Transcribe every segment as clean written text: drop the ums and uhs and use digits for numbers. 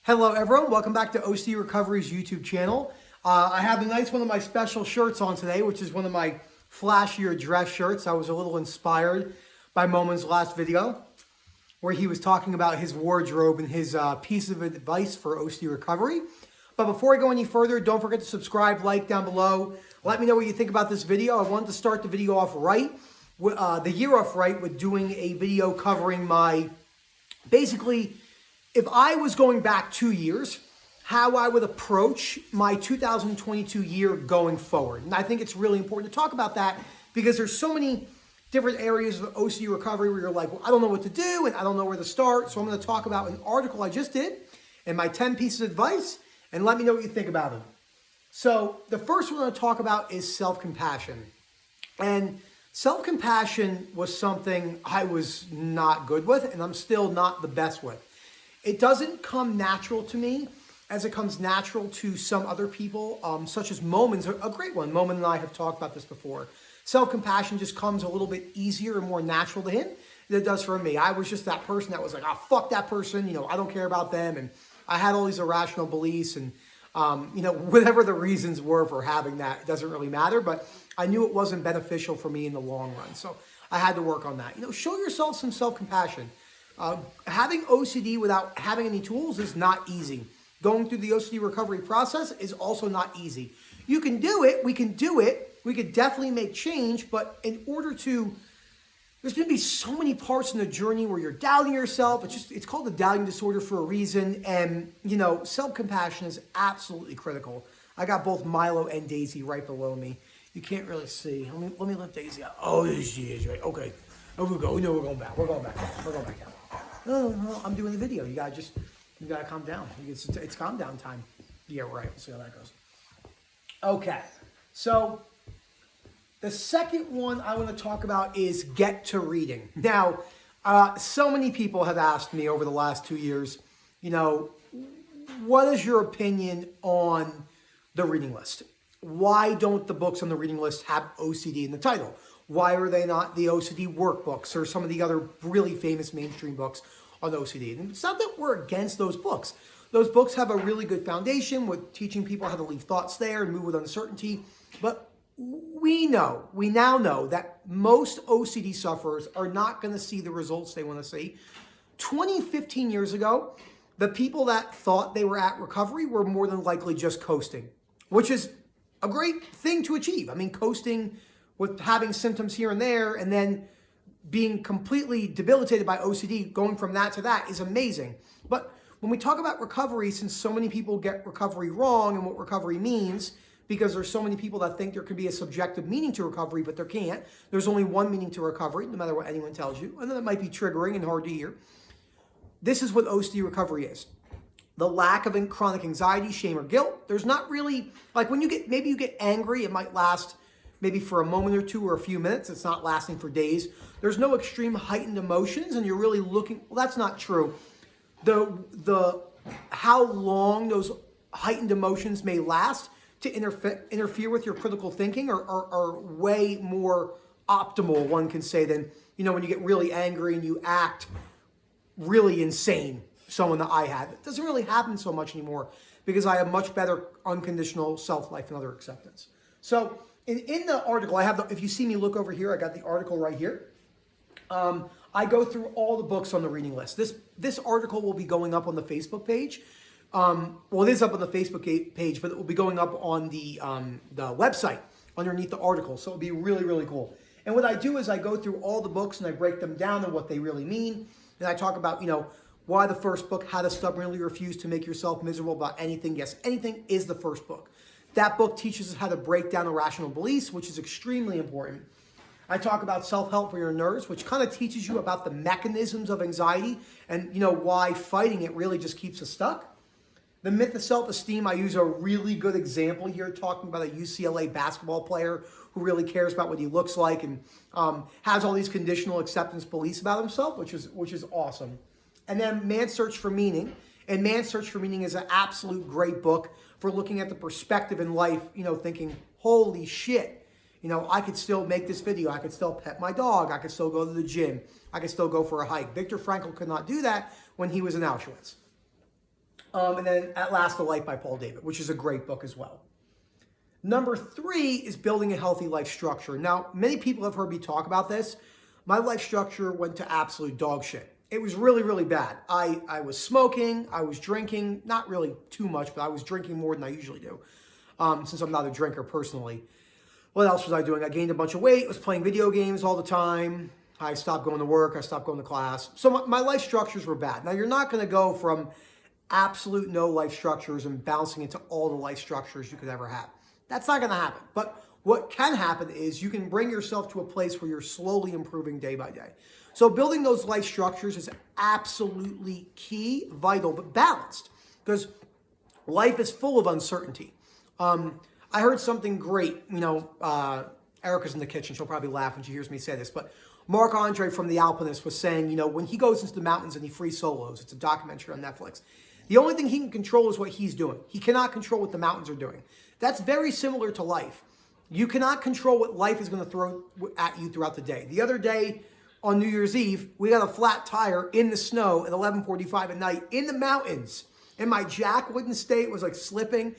Hello everyone, welcome back to OCD Recovery's YouTube channel. I have a nice one of my special shirts on today, which is one of my flashier dress shirts. I was a little inspired by Momin's last video, where he was talking about his wardrobe and his piece of advice for OCD recovery. But before I go any further, don't forget to subscribe, like down below. Let me know what you think about this video. I wanted to start the video off right, the year off right, with doing a video covering my, basically, if I was going back 2 years, how I would approach my 2022 year going forward. And I think it's really important to talk about that because there's so many different areas of OCD recovery where you're like, well, I don't know what to do and I don't know where to start. So I'm going to talk about an article I just did and my 10 pieces of advice, and let me know what you think about it. So the first one I'm going to talk about is self-compassion. And self-compassion was something I was not good with, and I'm still not the best with. It doesn't come natural to me as it comes natural to some other people, such as Momin's a great one. Momin and I have talked about this before. Self-compassion just comes a little bit easier and more natural to him than it does for me. I was just that person that was like, oh, fuck that person, I don't care about them. And I had all these irrational beliefs and, whatever the reasons were for having that, it doesn't really matter. But I knew it wasn't beneficial for me in the long run. So I had to work on that. Show yourself some self-compassion. Having OCD without having any tools is not easy. Going through the OCD recovery process is also not easy. You can do it. We can do it. We could definitely make change. But in order to, there's going to be so many parts in the journey where you're doubting yourself. It's called the doubting disorder for a reason. And, self-compassion is absolutely critical. I got both Milo and Daisy right below me. You can't really see. Let me lift Daisy out. Oh, there she is, right? Okay. Over we go. We know we're going back. We're going back down. We're going back down. No, I'm doing the video. You gotta calm down. It's calm down time. Yeah, right. We'll see how that goes. Okay, so the second one I want to talk about is get to reading. Now, so many people have asked me over the last 2 years, what is your opinion on the reading list? Why don't the books on the reading list have OCD in the title? Why are they not the OCD workbooks or some of the other really famous mainstream books on OCD? And it's not that we're against those books. Those books have a really good foundation with teaching people how to leave thoughts there and move with uncertainty. But we now know that most OCD sufferers are not going to see the results they want to see. 15 years ago, the people that thought they were at recovery were more than likely just coasting, which is a great thing to achieve. I mean, coasting with having symptoms here and there and then being completely debilitated by OCD, going from that to that is amazing. But when we talk about recovery, since so many people get recovery wrong and what recovery means, because there's so many people that think there could be a subjective meaning to recovery, but there can't. There's only one meaning to recovery, no matter what anyone tells you. And then it might be triggering and hard to hear. This is what OCD recovery is. The lack of chronic anxiety, shame, or guilt. There's not really, like when maybe you get angry, it might last maybe for a moment or two or a few minutes. It's not lasting for days. There's no extreme heightened emotions and you're really looking, well, that's not true. How long those heightened emotions may last to interfere with your critical thinking are way more optimal, one can say, than, when you get really angry and you act really insane, someone that I had. It doesn't really happen so much anymore because I have much better unconditional self-life and other acceptance. So, in the article, if you see me look over here, I got the article right here. I go through all the books on the reading list. This article will be going up on the Facebook page. Well, it is up on the Facebook page, but it will be going up on the website underneath the article. So it'll be really, really cool. And what I do is I go through all the books and I break them down and what they really mean. And I talk about, why the first book, How to Stubbornly Refuse to Make Yourself Miserable About Anything. Yes, anything is the first book. That book teaches us how to break down irrational beliefs, which is extremely important. I talk about self-help for your nerves, which kind of teaches you about the mechanisms of anxiety and, why fighting it really just keeps us stuck. The myth of self-esteem, I use a really good example here, talking about a UCLA basketball player who really cares about what he looks like and has all these conditional acceptance beliefs about himself, which is awesome. And then Man's Search for Meaning. And Man's Search for Meaning is an absolute great book for looking at the perspective in life, thinking, holy shit, I could still make this video. I could still pet my dog. I could still go to the gym. I could still go for a hike. Viktor Frankl could not do that when he was in Auschwitz. And then At Last the Light by Paul David, which is a great book as well. Number 3 is building a healthy life structure. Now, many people have heard me talk about this. My life structure went to absolute dog shit. It was really, really bad. I was smoking, I was drinking, not really too much, but I was drinking more than I usually do, since I'm not a drinker personally. What else was I doing? I gained a bunch of weight, was playing video games all the time. I stopped going to work, I stopped going to class. So my life structures were bad. Now, you're not going to go from absolute no life structures and bouncing into all the life structures you could ever have. That's not going to happen. But what can happen is you can bring yourself to a place where you're slowly improving day by day. So building those life structures is absolutely key, vital, but balanced, because life is full of uncertainty. I heard something great. Erica's in the kitchen. She'll probably laugh when she hears me say this, but Marc-Andre from The Alpinist was saying, when he goes into the mountains and he free solos, it's a documentary on Netflix, the only thing he can control is what he's doing. He cannot control what the mountains are doing. That's very similar to life. You cannot control what life is going to throw at you throughout the day. The other day, on New Year's Eve, we got a flat tire in the snow at 11:45 at night in the mountains. And my jack wouldn't stay. It was like slipping.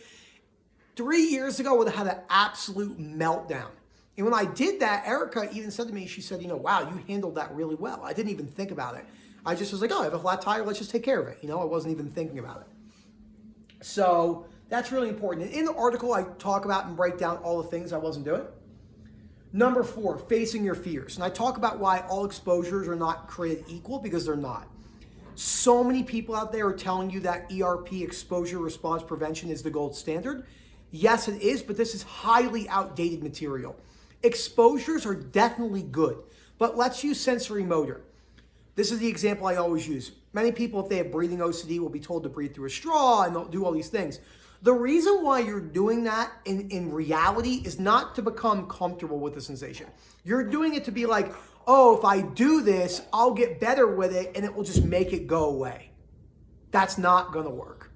3 years ago, I would have had an absolute meltdown. And when I did that, Erica even said to me, she said, wow, you handled that really well. I didn't even think about it. I just was like, I have a flat tire. Let's just take care of it. I wasn't even thinking about it. So that's really important. And in the article, I talk about and break down all the things I wasn't doing. Number 4, facing your fears. And I talk about why all exposures are not created equal, because they're not. So many people out there are telling you that ERP, exposure response prevention, is the gold standard. Yes, it is, but this is highly outdated material. Exposures are definitely good, but let's use sensory motor. This is the example I always use. Many people, if they have breathing OCD, will be told to breathe through a straw and they'll do all these things. The reason why you're doing that in reality is not to become comfortable with the sensation. You're doing it to be like, oh, if I do this, I'll get better with it and it will just make it go away. That's not going to work.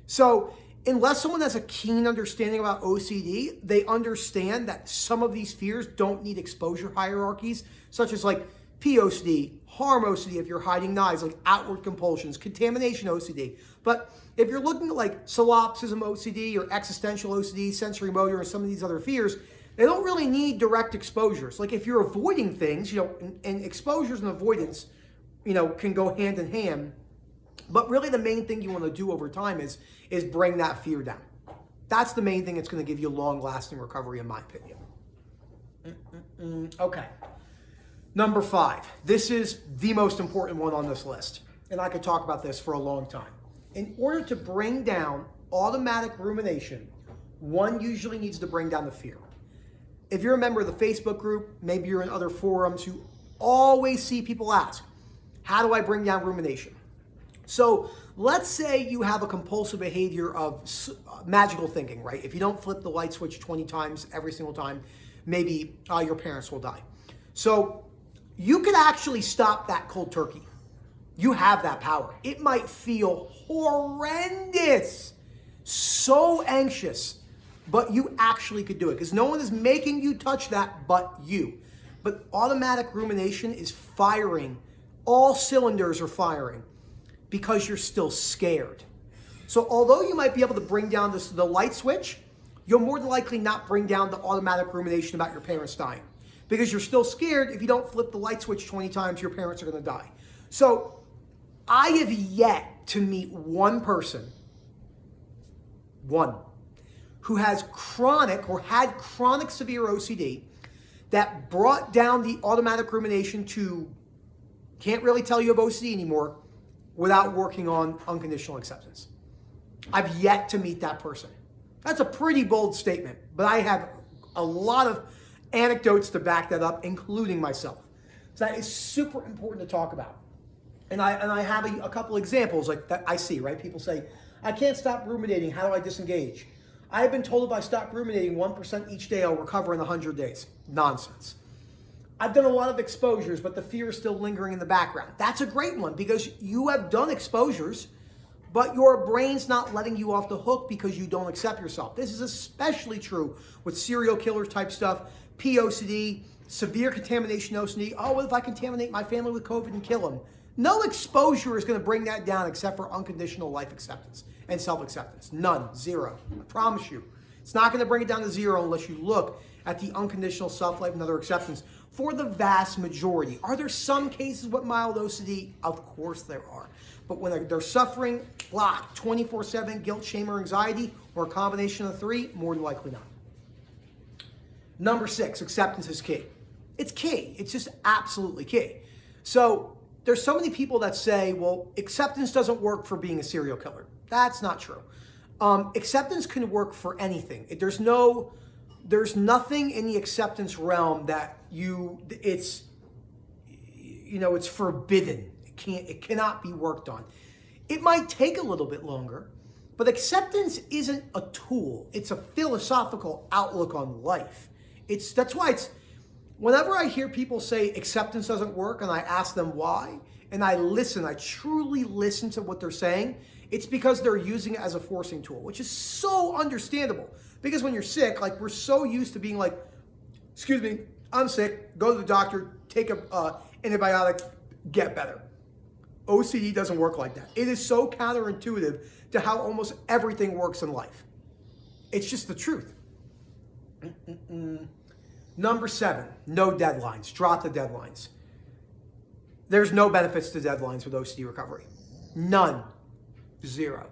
So unless someone has a keen understanding about OCD, they understand that some of these fears don't need exposure hierarchies, such as like POCD, harm OCD if you're hiding knives, like outward compulsions, contamination OCD. But if you're looking at like solipsism OCD or existential OCD, sensory motor, and some of these other fears, they don't really need direct exposures. Like if you're avoiding things, and exposures and avoidance, can go hand in hand. But really the main thing you want to do over time is bring that fear down. That's the main thing that's going to give you long-lasting recovery, in my opinion. Okay. Number 5. This is the most important one on this list. And I could talk about this for a long time. In order to bring down automatic rumination, one usually needs to bring down the fear. If you're a member of the Facebook group, maybe you're in other forums, you always see people ask, how do I bring down rumination? So let's say you have a compulsive behavior of magical thinking, right? If you don't flip the light switch 20 times every single time, maybe your parents will die. So you could actually stop that cold turkey. You have that power. It might feel horrendous, so anxious, but you actually could do it because no one is making you touch that but you. But automatic rumination is firing. All cylinders are firing because you're still scared. So although you might be able to bring down the light switch, you'll more than likely not bring down the automatic rumination about your parents dying because you're still scared. If you don't flip the light switch 20 times, your parents are going to die. So I have yet to meet one person, who has chronic or had chronic severe OCD that brought down the automatic rumination to can't really tell you have OCD anymore without working on unconditional acceptance. I've yet to meet that person. That's a pretty bold statement, but I have a lot of anecdotes to back that up, including myself. So that is super important to talk about. And I have a couple examples like that I see, right? People say, I can't stop ruminating. How do I disengage? I have been told if I stop ruminating 1% each day, I'll recover in 100 days. Nonsense. I've done a lot of exposures, but the fear is still lingering in the background. That's a great one because you have done exposures, but your brain's not letting you off the hook because you don't accept yourself. This is especially true with serial killer type stuff, POCD, severe contamination OCD. Oh, what if I contaminate my family with COVID and kill them? No exposure is going to bring that down except for unconditional life acceptance and self-acceptance. None. Zero. I promise you. It's not going to bring it down to zero unless you look at the unconditional self-life and other acceptance for the vast majority. Are there some cases with mild OCD? Of course there are. But when they're suffering, block, 24/7 guilt, shame, or anxiety, or a combination of the three, more than likely not. Number 6, acceptance is key. It's key. It's just absolutely key. So there's so many people that say, well, acceptance doesn't work for being a serial killer. That's not true. Acceptance can work for anything. There's nothing in the acceptance realm that it's forbidden. It cannot be worked on. It might take a little bit longer, but acceptance isn't a tool. It's a philosophical outlook on life. That's why whenever I hear people say acceptance doesn't work and I ask them why, and I truly listen to what they're saying, it's because they're using it as a forcing tool, which is so understandable. Because when you're sick, like, we're so used to being like, excuse me, I'm sick, go to the doctor, take a antibiotic, get better. OCD doesn't work like that. It is so counterintuitive to how almost everything works in life. It's just the truth. Number 7, no deadlines. Drop the deadlines. There's no benefits to deadlines with OCD recovery. None. Zero.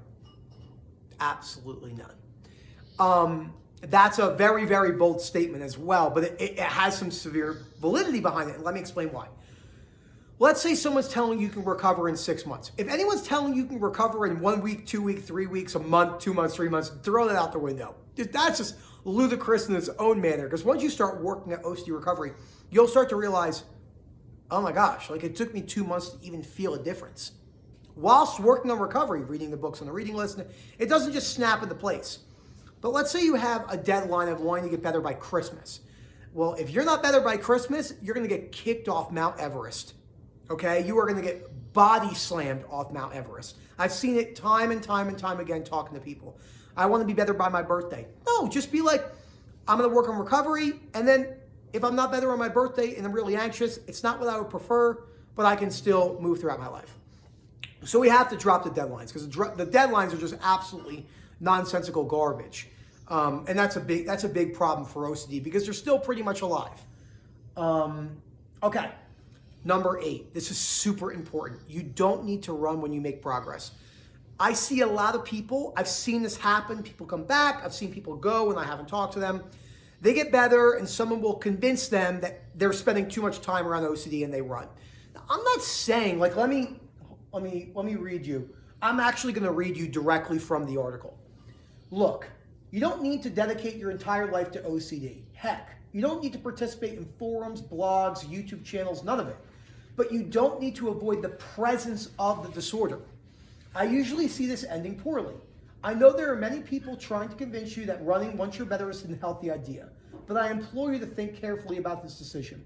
Absolutely none. That's a very, very bold statement as well, but it has some severe validity behind it, and let me explain why. Let's say someone's telling you can recover in 6 months. If anyone's telling you can recover in 1 week, 2 weeks, 3 weeks, a month, 2 months, 3 months, throw that out the window. That's just ludicrous in its own manner, because once you start working at OCD recovery, you'll start to realize, oh my gosh, like, it took me 2 months to even feel a difference. Whilst working on recovery, reading the books on the reading list, it doesn't just snap into place. But let's say you have a deadline of wanting to get better by Christmas. Well, if you're not better by Christmas, you're going to get kicked off Mount Everest. Okay? You are going to get body slammed off Mount Everest. I've seen it time and time and time again talking to people. I want to be better by my birthday. No, just be like, I'm going to work on recovery, and then if I'm not better on my birthday and I'm really anxious, it's not what I would prefer, but I can still move throughout my life. So we have to drop the deadlines, because the deadlines are just absolutely nonsensical garbage. And that's a big problem for OCD, because they're still pretty much alive. Okay. Number 8, this is super important. You don't need to run when you make progress. I see a lot of people, I've seen this happen. People come back, I've seen people go and I haven't talked to them. They get better and someone will convince them that they're spending too much time around OCD and they run. Now, I'm not saying, like, let me read you. I'm actually going to read you directly from the article. Look, you don't need to dedicate your entire life to OCD. Heck, you don't need to participate in forums, blogs, YouTube channels, none of it. But you don't need to avoid the presence of the disorder. I usually see this ending poorly. I know there are many people trying to convince you that running once you're better is a healthy idea, but I implore you to think carefully about this decision.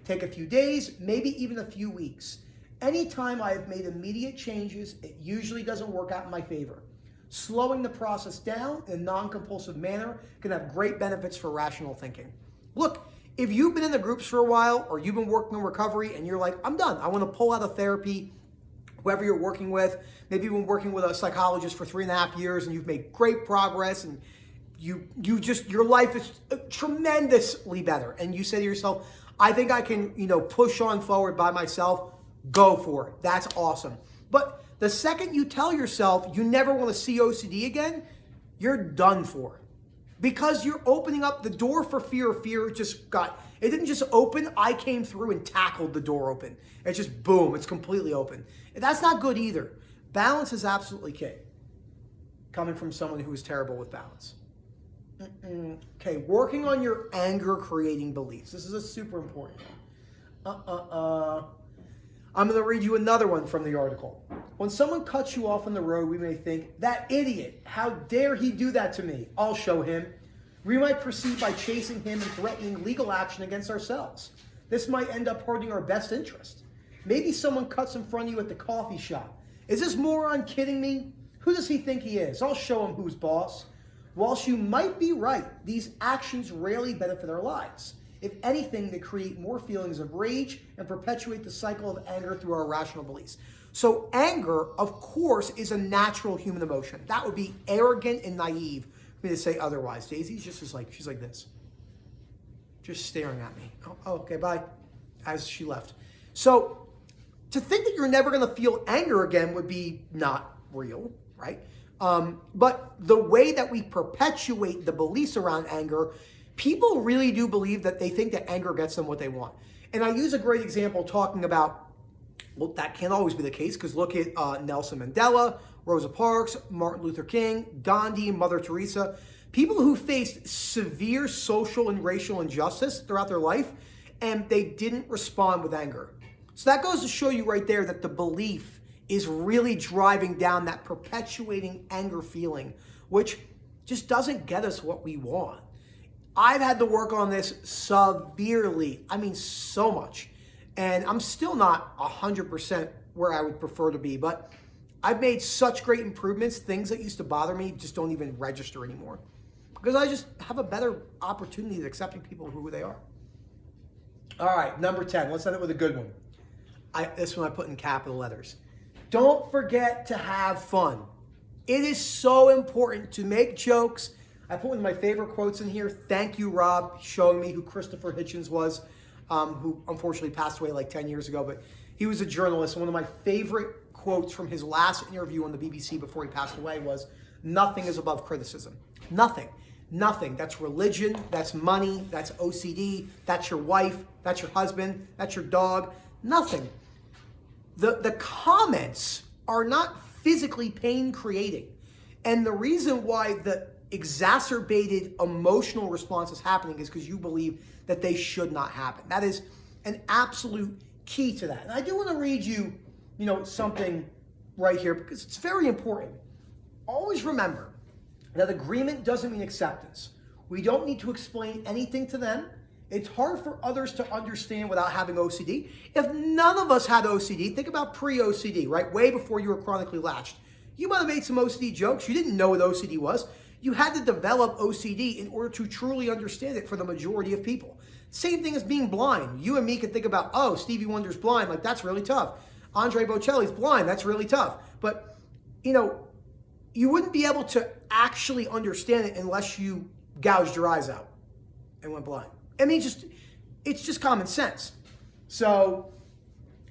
Take a few days, maybe even a few weeks. Anytime I have made immediate changes, it usually doesn't work out in my favor. Slowing the process down in a non-compulsive manner can have great benefits for rational thinking. Look, if you've been in the groups for a while, or you've been working on recovery and you're like, I'm done, I want to pull out of therapy, whoever you're working with, maybe you've been working with a psychologist for 3.5 years and you've made great progress and your life is tremendously better. And you say to yourself, I think I can, push on forward by myself. Go for it. That's awesome. But the second you tell yourself you never want to see OCD again, you're done for. Because you're opening up the door for fear. Fear it didn't just open, I came through and tackled the door open. It's just boom, it's completely open. And that's not good either. Balance is absolutely key. Coming from someone who is terrible with balance. Okay, working on your anger creating beliefs. This is a super important one. I'm going to read you another one from the article. When someone cuts you off on the road, we may think, that idiot, how dare he do that to me? I'll show him. We might proceed by chasing him and threatening legal action against ourselves. This might end up hurting our best interest. Maybe someone cuts in front of you at the coffee shop. Is this moron kidding me? Who does he think he is? I'll show him who's boss. Whilst you might be right, these actions rarely benefit our lives. If anything, they create more feelings of rage and perpetuate the cycle of anger through our irrational beliefs. So anger, of course, is a natural human emotion. That would be arrogant and naive for me to say otherwise. Daisy's just she's like this, just staring at me. Oh, okay, bye, as she left. So to think that you're never going to feel anger again would be not real, right? But the way that we perpetuate the beliefs around anger, people really do believe that they think that anger gets them what they want. And I use a great example talking about, well, that can't always be the case, because look at Nelson Mandela, Rosa Parks, Martin Luther King, Gandhi, Mother Teresa, people who faced severe social and racial injustice throughout their life, and they didn't respond with anger. So that goes to show you right there that the belief is really driving down that perpetuating anger feeling, which just doesn't get us what we want. I've had to work on this severely. I mean, so much. And I'm still not 100% where I would prefer to be, but I've made such great improvements. Things that used to bother me just don't even register anymore, because I just have a better opportunity of accepting people who they are. All right, number 10. Let's end it with a good one. This one I put in capital letters. Don't forget to have fun. It is so important to make jokes. I put one of my favorite quotes in here. Thank you, Rob, showing me who Christopher Hitchens was, who unfortunately passed away like 10 years ago. But he was a journalist. One of my favorite quotes from his last interview on the BBC before he passed away was, "Nothing is above criticism." Nothing. Nothing. That's religion. That's money. That's OCD. That's your wife. That's your husband. That's your dog. Nothing. The comments are not physically pain creating. And the reason why the exacerbated emotional response is happening is because you believe that they should not happen. That is an absolute key to that. And I do want to read you, something right here, because it's very important. Always remember that agreement doesn't mean acceptance. We don't need to explain anything to them. It's hard for others to understand without having OCD. If none of us had OCD, think about pre-OCD, right? Way before you were chronically latched. You might have made some OCD jokes. You didn't know what OCD was. You had to develop OCD in order to truly understand it for the majority of people. Same thing as being blind. You and me can think about, oh, Stevie Wonder's blind. Like, that's really tough. Andre Bocelli's blind. That's really tough. But, you wouldn't be able to actually understand it unless you gouged your eyes out and went blind. I mean, it's just common sense. So,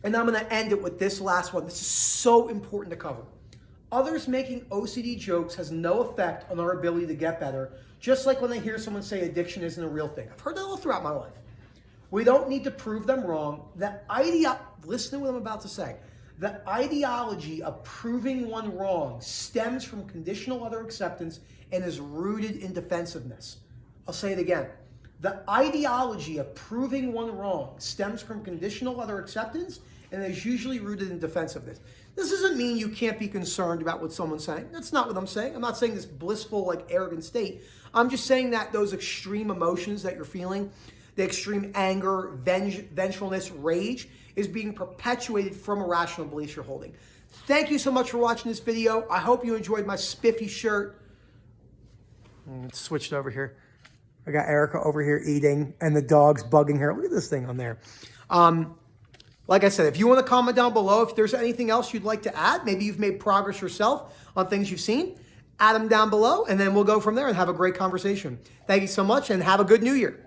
and I'm going to end it with this last one. This is so important to cover. Others making OCD jokes has no effect on our ability to get better, just like when I hear someone say addiction isn't a real thing. I've heard that all throughout my life. We don't need to prove them wrong. Listen to what I'm about to say. The ideology of proving one wrong stems from conditional other acceptance and is rooted in defensiveness. I'll say it again. The ideology of proving one wrong stems from conditional other acceptance and is usually rooted in defensiveness. This doesn't mean you can't be concerned about what someone's saying. That's not what I'm saying. I'm not saying this blissful, arrogant state. I'm just saying that those extreme emotions that you're feeling, the extreme anger, vengefulness, rage, is being perpetuated from irrational beliefs you're holding. Thank you so much for watching this video. I hope you enjoyed my spiffy shirt. Let's switch it over here. I got Erica over here eating, and the dog's bugging her. Look at this thing on there. Like I said, if you want to comment down below, if there's anything else you'd like to add, maybe you've made progress yourself on things you've seen, add them down below, and then we'll go from there and have a great conversation. Thank you so much, and have a good New Year.